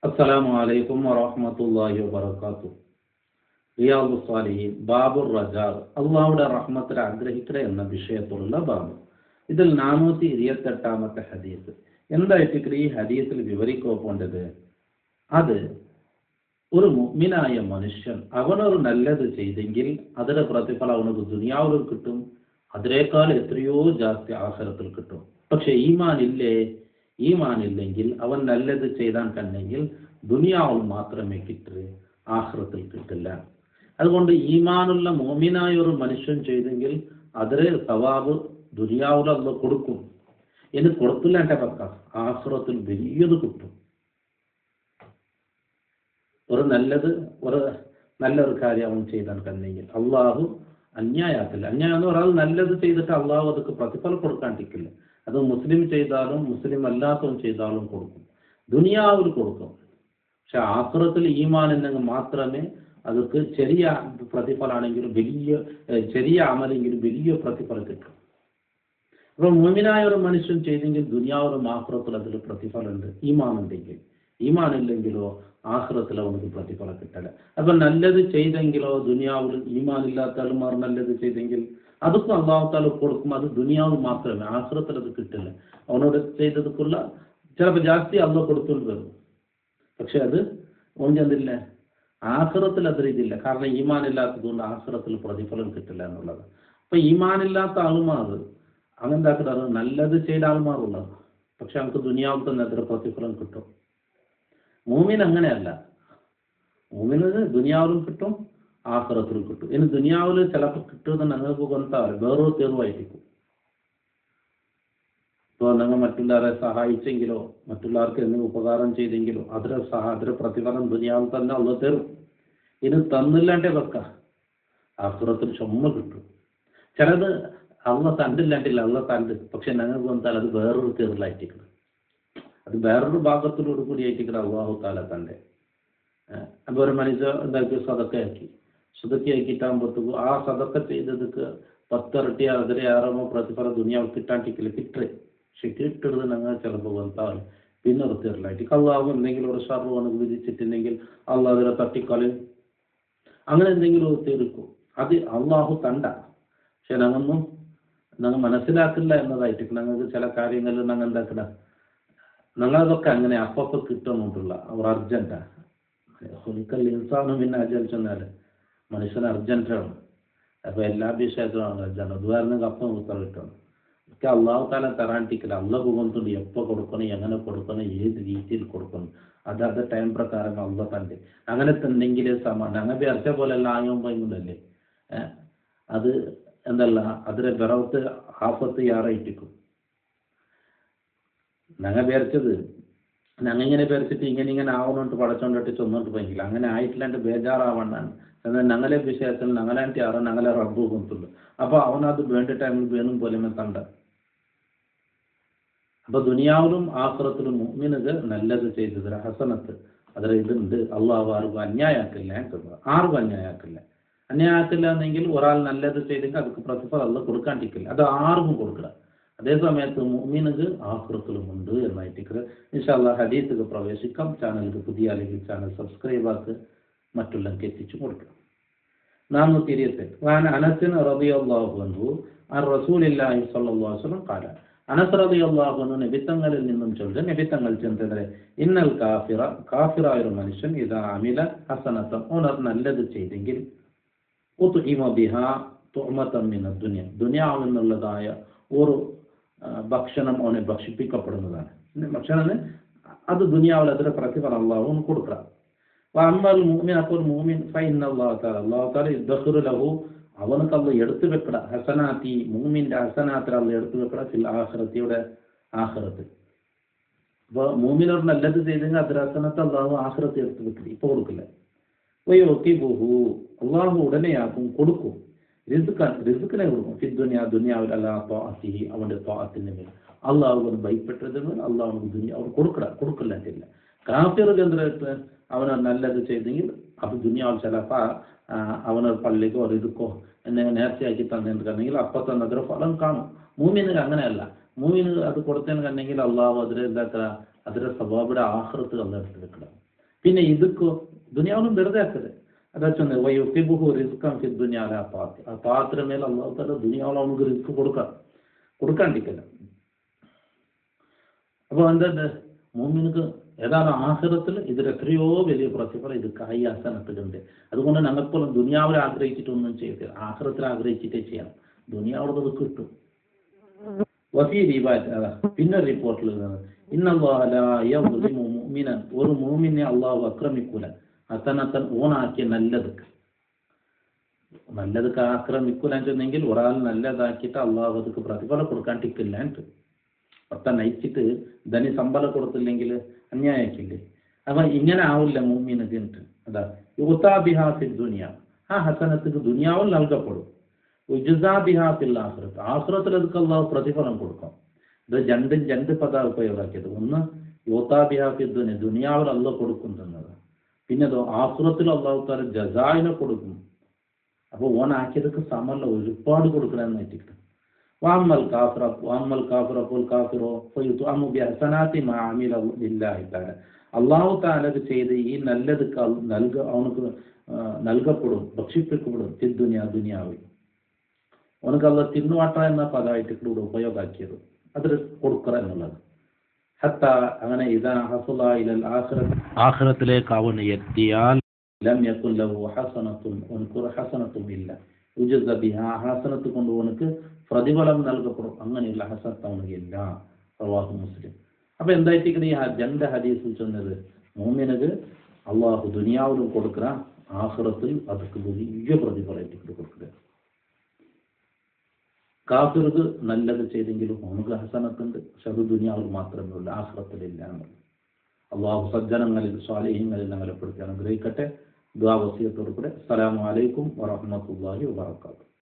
അസ്സലാമു അലൈക്കും വറഹ്മത്തുള്ളാഹി വബറകാതുഹു. റിയാദു സ്വാലിഹീൻ ബാബുർ റജാ, അള്ളാഹുടെ റഹ്മത്തിൽ ആഗ്രഹിക്കുക എന്ന വിഷയത്തിലുള്ള ബാബ്. ഇതിൽ 428 ഹദീസ്. എന്തായിട്ട് ഈ ഹദീസിൽ വിവരിക്കോണ്ടത്, അത് ഒരു മുഅ്മിനായ മനുഷ്യൻ അവനൊരു നല്ലത് ചെയ്തെങ്കിൽ അതിന്റെ പ്രതിഫലം അവനക്ക് ദുനിയാവിൽ കിട്ടും, അതിനേക്കാൾ എത്രയോ ജാസ്തി ആഖിറത്തിൽ കിട്ടും. പക്ഷെ ഈമാൻ ഇല്ലെങ്കിൽ അവൻ നല്ലത് ചെയ്താൻ കണ്ടെങ്കിൽ ദുനിയാവിൽ മാത്രമേ കിട്ടൂ, ആഖിറത്തിൽ കിട്ടില്ല. അതുകൊണ്ട് ഈമാനുള്ള മുഅ്മിനായ ഒരു മനുഷ്യൻ ചെയ്തെങ്കിൽ അതിന് സവാബ് ദുനിയാവിൽ അല്ലാഹു കൊടുക്കും. ഇനി കൊടുത്തില്ല എന്റെ പക്ക ആഖിറത്തിൽ വലിയത് കിട്ടും. ഒരു നല്ലൊരു കാര്യം അവൻ ചെയ്താൻ കണ്ടെങ്കിൽ അള്ളാഹു അന്യായത്തില്ല. അന്യായം എന്ന് പറഞ്ഞാൽ നല്ലത് ചെയ്തിട്ട് അള്ളാഹു അതൊക്കെ പ്രതിഫലം കൊടുക്കാണ്ടിരിക്കില്ല. അത് മുസ്ലിം ചെയ്താലും മുസ്ലിം അല്ലാത്തവൻ ചെയ്താലും കൊടുക്കും, ദുനിയാവിൽ കൊടുക്കും. പക്ഷെ ആഖിറത്തിൽ ഈമാൻ ഉണ്ടെങ്കിൽ മാത്രമേ അതൊക്കെ ചെറിയ പ്രതിഫലമാണെങ്കിലും ചെറിയ അമലെങ്കിലും വലിയ പ്രതിഫലം കിട്ടും. അപ്പൊ മുഅ്മിനായ ഒരു മനുഷ്യൻ ചെയ്തെങ്കിൽ ദുനിയാവിലും ആഖിറത്തിൽ അതിൽ പ്രതിഫലമുണ്ട്, ഈമാൻ ഉണ്ടെങ്കിൽ. ഈമാൻ ഇല്ലെങ്കിലോ ആഖിറത്തിൽ അവനക്ക് പ്രതിഫലം കിട്ടില്ല. അപ്പൊ നല്ലത് ചെയ്തെങ്കിലോ ദുനിയാവിൽ, ഈമാൻ ഇല്ലാത്ത ആൾമാർ നല്ലത് ചെയ്തെങ്കിൽ അതൊക്കെ അല്ലാഹു തആല കൊടുക്കും. അത് ദുനിയാവിൽ മാത്രമേ, ആഖിറത്തിൽ അത് കിട്ടില്ല. അവനോട് ചെയ്തതുക്കുള്ള ചിലപ്പോൾ ജാസ്തി അല്ലാഹു കൊടുത്തുകൊണ്ട് വരും, പക്ഷെ അത് ഓൻ ചെന്നില്ല, ആഖിറത്തിൽ അത് ഇതില്ല. കാരണം ഈമാൻ ഇല്ലാത്തത് കൊണ്ട് ആഖിറത്തിൽ പ്രതിഫലം കിട്ടില്ല എന്നുള്ളത്. അപ്പൊ ഈമാൻ ഇല്ലാത്ത ആൾമാർ അങ്ങനെന്താക്കുന്നത്, നല്ലത് ചെയ്ത ആൾമാരുള്ളത്, പക്ഷെ നമുക്ക് ദുനിയാവിൽ തന്നെ അത്ര പ്രതിഫലം കിട്ടും. മൂമിൻ അങ്ങനെയല്ല. മൂമിന് ദുനിയാവിലും കിട്ടും, ആഖിറത്തിലും കിട്ടും. ഇനി ദുനിയാവിൽ ചിലപ്പോൾ കിട്ടുന്നത് നിങ്ങൾക്ക് കൊണ്ടാൽ വേറൊരു തീർവായിരിക്കും. ഇപ്പോൾ നിങ്ങൾ മറ്റുള്ളവരെ സഹായിച്ചെങ്കിലോ മറ്റുള്ളവർക്ക് എന്തെങ്കിലും ഉപകാരം ചെയ്തെങ്കിലോ അതിന്റെ പ്രതിഫലം ദുനിയാവിൽ തന്നെ ഉള്ള തരും. ഇത് തന്നില്ലാണ്ടേ വെക്ക ആഖിറത്തിൽ ചുമ കിട്ടും. ചിലത് അള്ള തണ്ടില്ലാണ്ടില്ല, അള്ള തണ്ട്, പക്ഷെ ഞങ്ങൾക്ക് വന്നാൽ അത് വേറൊരു തീർലായിട്ടിരിക്കണം, അത് വേറൊരു ഭാഗത്തിലൂടെ കൂടി ആയിട്ടിരിക്കണം അള്ളാഹു തആല തന്റെ. അപ്പോൾ ഒരു മനുഷ്യൻ എന്താക്കി സദക്കയാക്കിയിട്ടാകുമ്പോഴത്തേക്കും ആ സദക്ക ചെയ്തതൊക്കെ 10 ഇരട്ടി അതിലേറെമോ പ്രതിഫലം ദുനിയാവ് കിട്ടാണ്ടിരിക്കില്ല, കിട്ടേ. പക്ഷെ കിട്ടുന്നത് ഞങ്ങൾ ചിലപ്പോൾ വന്നാൽ പിന്നെ ഒരു തീർലായിട്ട് അള്ളാഹു എന്തെങ്കിലും ഒരു ഷർറ് വിധിച്ചിട്ടുണ്ടെങ്കിൽ അള്ളാഹു അതിനെ തട്ടിക്കളയും. അങ്ങനെ എന്തെങ്കിലും ഒരു തീർക്കും, അത് അള്ളാഹു തണ്ട. പക്ഷെ ഞങ്ങൾ മനസ്സിലാക്കില്ല എന്നതായിട്ട് ഞങ്ങൾക്ക് ചില കാര്യങ്ങളിൽ ഞങ്ങൾ എന്താക്കണ, ഞങ്ങളതൊക്കെ അങ്ങനെ അപ്പപ്പോ കിട്ടുന്നുണ്ടുള്ള അവർ അർജന്റാ. ഇൻസാനും പിന്നെ അജൽ ചെന്നാൽ മനുഷ്യന് അർജന്റാണ്. അപ്പൊ എല്ലാ വിഷയത്തിലും അർജന്റ്. ഉദാഹരണങ്ങൾക്ക് അപ്പം ഉത്തരം കിട്ടണം. ഒക്കെ അള്ളാഹു താല തരാണ്ടിക്കില്ല. അള്ളാഹ് പോകുന്നുണ്ട് എപ്പോൾ കൊടുക്കണം, എങ്ങനെ കൊടുക്കണം, ഏത് രീതിയിൽ കൊടുക്കണം, അത് ടൈം പ്രകാരം അള്ളാഹ് തന്റെ. അങ്ങനെ തന്നെങ്കിലേ ഞങ്ങൾ വിചാരിച്ച പോലെ എല്ലാം ആയോമ്പല്ലേ. അത് എന്തല്ല അതിലെ വിറവത്ത് ആഫത്ത് യാറായിട്ടിരിക്കും. ഞങ്ങൾ വിചാരിച്ചത് ഇങ്ങനെ വിചാരിച്ചിട്ട് ഇങ്ങനെ ആവണോട്ട് പടച്ചോണ്ടിട്ട് ചൊന്നോട്ട് പോയെങ്കിൽ അങ്ങനെ ആയിട്ടില്ലാണ്ട് ബേജാറാവണ്ണാണ്. എന്നാൽ ഞങ്ങളെ വിഷയത്തിൽ ഞങ്ങളായിട്ട് ആറാൻ ഞങ്ങളെ റബ്ബ് കൊണ്ടുള്ളൂ. അപ്പൊ അവനത് വേണ്ട ടൈമിൽ വേണം പോലെ തണ്ട. അപ്പൊ ദുനിയാവിലും ആഖിറത്തിലും മുഅ്മിനുകൾ നല്ലത് ചെയ്തത് ഹസനത്ത് അതിൽ ഇതുണ്ട്. അള്ളാഹു ആർക്കും അന്യായാക്കില്ല, ആർക്കും അന്യായാക്കില്ല എന്നെങ്കിൽ ഒരാൾ നല്ലത് ചെയ്തെങ്കിൽ അതൊക്കെ പ്രതിഫലം അള്ളാഹ് കൊടുക്കാണ്ടിരിക്കില്ല, അത് ആർക്കും കൊടുക്കില്ല. അതേ സമയത്ത് മുഅ്മിനുകൾ ആഖിറത്തിലും ഉണ്ട് എന്നായിട്ട്. ഇൻഷാ അല്ലാഹ് ഹദീസിലേക്ക് പ്രവേശിക്കാം. ചാനലിലേക്ക് പുതിയ അല്ലെങ്കിൽ ചാനൽ സബ്സ്ക്രൈബ് ആക്കി മറ്റുള്ളവർക്ക് എത്തിച്ചു കൊടുക്കണം. 428 അനസ് റളിയല്ലാഹു അൻഹു അൻ റസൂലില്ലാഹി സ്വല്ലല്ലാഹു അലൈഹി വസല്ലം ഖാല, അനസ് റളിയല്ലാഹു അൻഹു നബി തങ്ങളിൽ നിന്നും ചൊല്ലുക, നബി തങ്ങൾ ചെന്നത്, ഇന്നൽ കാഫിറായ ഒരു മനുഷ്യൻ ഇദാ അമില ഹസനതൻ, ഓനർ നല്ലത് ചെയ്തെങ്കിൽ, ഉത്ഇമ ബിഹാ തുഅമതൻ മിന ദുനിയ, ദുനിയാവിൽ നിന്നുള്ളതായ ഒരു ഭക്ഷണം അവനെ ഭക്ഷിപ്പിക്കപ്പെടുന്നതാണ്. ഭക്ഷണം അത് ദുനിയാവിൽ അതിന്റെ പ്രതിഫലം അള്ളാഹു കൊടുക്കുക. അമ്മൽ മുഅ്മിൻ, അപ്പോൾ മുഅ്മിൻ ഫഇന്നല്ലാഹു തആല, അല്ലാഹു തആല യദ്ഖുറു ലഹു, അവനക്ക് അള്ളാഹ് എടുത്തു വെക്കട ഹസനാത്തി, മുഅ്മിന്റെ ഹസനാത്തിൽ അള്ളാഹ് എടുത്തു വെക്കട ഫിൽ ആഖിറത്തിയുടെ ആഖിറത്തിൽ. അപ്പോൾ മുഅ്മിനോട് നല്ലത് ചെയ്തെങ്കിൽ അതിന്റെ ഹസനത്ത് അള്ളാഹു ആഖിറത്തിൽ എടുത്തു വെക്കില്ല, ഇപ്പൊ കൊടുക്കില്ല. വയുഖിബുഹു, അള്ളാഹു ഉടനെയാക്കും, കൊടുക്കും, റിസ്ഖിനെ കൊടുക്കും, ഫി ദുനിയ, ദുനിയാവിൽ അല്ലാ ത്വാഅത്തിഹി, അവന്റെ ത്വാഅത്തിന് മേൽ അള്ളാഹുവിന് ഭയപ്പെട്ടതിന് അള്ളാഹു ദുനിയാവ് കൊടുക്കില്ല. കാഫിർ കേന്ദ്രത്തിൽ അവന് നല്ലത് ചെയ്തെങ്കിൽ അത് ദുനിയാവിൽ ചിലപ്പോൾ അവനൊരു പള്ളിക്കോ ഇതുക്കോ എന്നെ നേർച്ചയാക്കി തന്നിട്ടുണ്ടെങ്കിൽ അപ്പൊ തന്നെ അതിന് ഫലം കാണും. മൂമിന് അങ്ങനെയല്ല. മൂമിന് അത് കൊടുത്തതിന് കണ്ടെങ്കിൽ അള്ളാഹു അതിൽ എന്താക്കുക, അതിന്റെ സ്വഭാവയുടെ ആഖിറത്ത് അള്ളാഹ് എടുത്ത് വെക്കണം. പിന്നെ ಇದಕ್ಕೂ ದುನಿಯಾವನ್ನು ಬೆರೆದೇ ಆಗ್ತದೆ. ಅದಕ್ಕೆ ವಯುಕಿಬುಹು ರಿಸ್ಕಂ ಫಿ ದುನಿಯಾ ಅಲಾ ಪಾತ್, ಆ ಪಾತ್ರ ಮೇಲೆ ಅಲ್ಲಾಹ್ ತಾಲ ದುನಿಯಾவில் ಅವನಿಗೆ ರಿಸ್ಕ್ കൊടുക്കാണ്ടിരിക്കില്ല. അപ്പോൾ എന്താ മോമിനുക്ക് ഏതായാലും ആഖിറത്തിൽ ഇതിൽ എത്രയോ വലിയ പ്രതിഫലം ഇത് കായി ഹസനത്തിലുണ്ട്. അതുകൊണ്ട് ഞങ്ങൾക്കൊന്നും ദുനിയാവിൽ ആഗ്രഹിച്ചിട്ടൊന്നും ചെയ്തില്ല, ആഖിറത്തിൽ ആഗ്രഹിച്ചിട്ടേ ചെയ്യണം. ദുനിയാവിൽ അത് കിട്ടും. വഫീ റിവായത്ത്, പിന്നെ റിപ്പോർട്ടിൽ ഇന്നല്ലാഹ ലാ യദ്ലിമു മുഅ്മിനൻ, ഒരു മുഅ്മിനെ അല്ലാഹു ആക്രമിക്കൂല ഹസനത്തൻ ഓണാക്കിയ നല്ലതൊക്കെ ആക്രമിക്കൂല എന്നുണ്ടെങ്കിൽ ഒരാൾ നല്ലതാക്കിയിട്ട് അള്ളാഹു ಅದಕ್ಕೆ പ്രതിഫലം കൊടുക്കാണ്ടിരിക്കില്ല ಅಂತ. ഒത്ത നയിച്ചിട്ട് ധനി സംബളം കൊടുത്തില്ലെങ്കിൽ അന്യായക്കില്ലേ. അപ്പൊ ഇങ്ങനെ ആവില്ല മുഅ്മിനക്ക് ಅಂತ. അതാ യുതാ ബിഹാ ഫിൽ ദുനിയ, ആ ഹസനത്തുക്ക് ദുനിയാവിൽ നൽകപ്പെടും. ഉജ്സാ ബിഹാ ഫിൽ ആഖിറത്ത്, ആഖിറത്തിൽ ಅದಕ್ಕೆ അള്ളാഹു പ്രതിഫലം കൊടുക്കും. ഇത് രണ്ട് പദ ഉപയോഗമാക്കിയത്. ഒന്ന് യുതാ ബിഹാ ഫിൽ ദുനിയ, ദുനിയാവിൽ അള്ളാഹു കൊടുക്കുന്നത്. പിന്നെ അത് ആഖിറത്തിൽ അള്ളാഹു തആല ജസായിനെ കൊടുക്കും. അപ്പോൾ ഓനാക്കിയതൊക്കെ സമല്ല ഒരുപാട് കൊടുക്കണമെന്ന് വെച്ചിട്ട്. വാമ്മൽ കാഫിറോ ഫയുത്അമു ബിഹസനാതി മാ അമില ലില്ലാഹി തആല, അല്ലാഹു തആല ചെയ്ത് ഈ നല്ലത് അവനക്ക് നൽകപ്പെടും, ഭക്ഷിപ്പിക്കപ്പെടും. ദുനിയാവിൽ അവനക്ക് അല്ല തിന്നുവാട്ട എന്ന പദമായിട്ട് ഇവിടെ ഉപയോഗമാക്കിയത്, അതിൽ കൊടുക്കുക എന്നുള്ളത്. ഹത്ത അങ്ങനെ ഇദാ ഹസല ഇലൽ ആഖിറത്തിലേക്ക് അവൻ എത്തിയാൽ ലം യകുൽ ലഹു ഹസനത്തുൻ, അവനക്ക് ഹസനത്തും ഇല്ല. ഉജ്സ ബിഹാ, ഹസനത്ത് കൊണ്ട് അവനക്ക് പ്രതിഫലം നൽകപ്പെടും. അങ്ങനെയുള്ള ഹസനത്ത് അവനില്ല. റവാഹു മുസ്ലിം. അപ്പൊ എന്തായിട്ടിരിക്കുന്നത് ഈ രണ്ട് ഹദീസിൽ ചെന്നത്, മോമിനക്ക് അള്ളാഹു ദുനിയാവിലും കൊടുക്കുക, ആഖിറത്തിൽ അതൊക്കെ വലിയ പ്രതിഫലമായിട്ട് കൊടുക്കുക. കാഫിർക്ക് നല്ലത് ചെയ്തെങ്കിലും അവനക്ക് ഹസനത്തുണ്ട്, പക്ഷെ അത് ദുനിയാവിൽ മാത്രമേ ഉള്ളൂ, ആഖിറത്തിലില്ല എന്നുള്ളത്. അള്ളാഹു സജ്ജനങ്ങളിൽ സ്വാലിഹീങ്ങളിൽ ഞങ്ങളെ പെടുത്തി അനുഗ്രഹിക്കട്ടെ. ദുആ വസിയത്തോടു കൂടെ അസ്സലാമു അലൈക്കും വറഹ്മത്തുള്ളാഹി വബറകാതുഹു.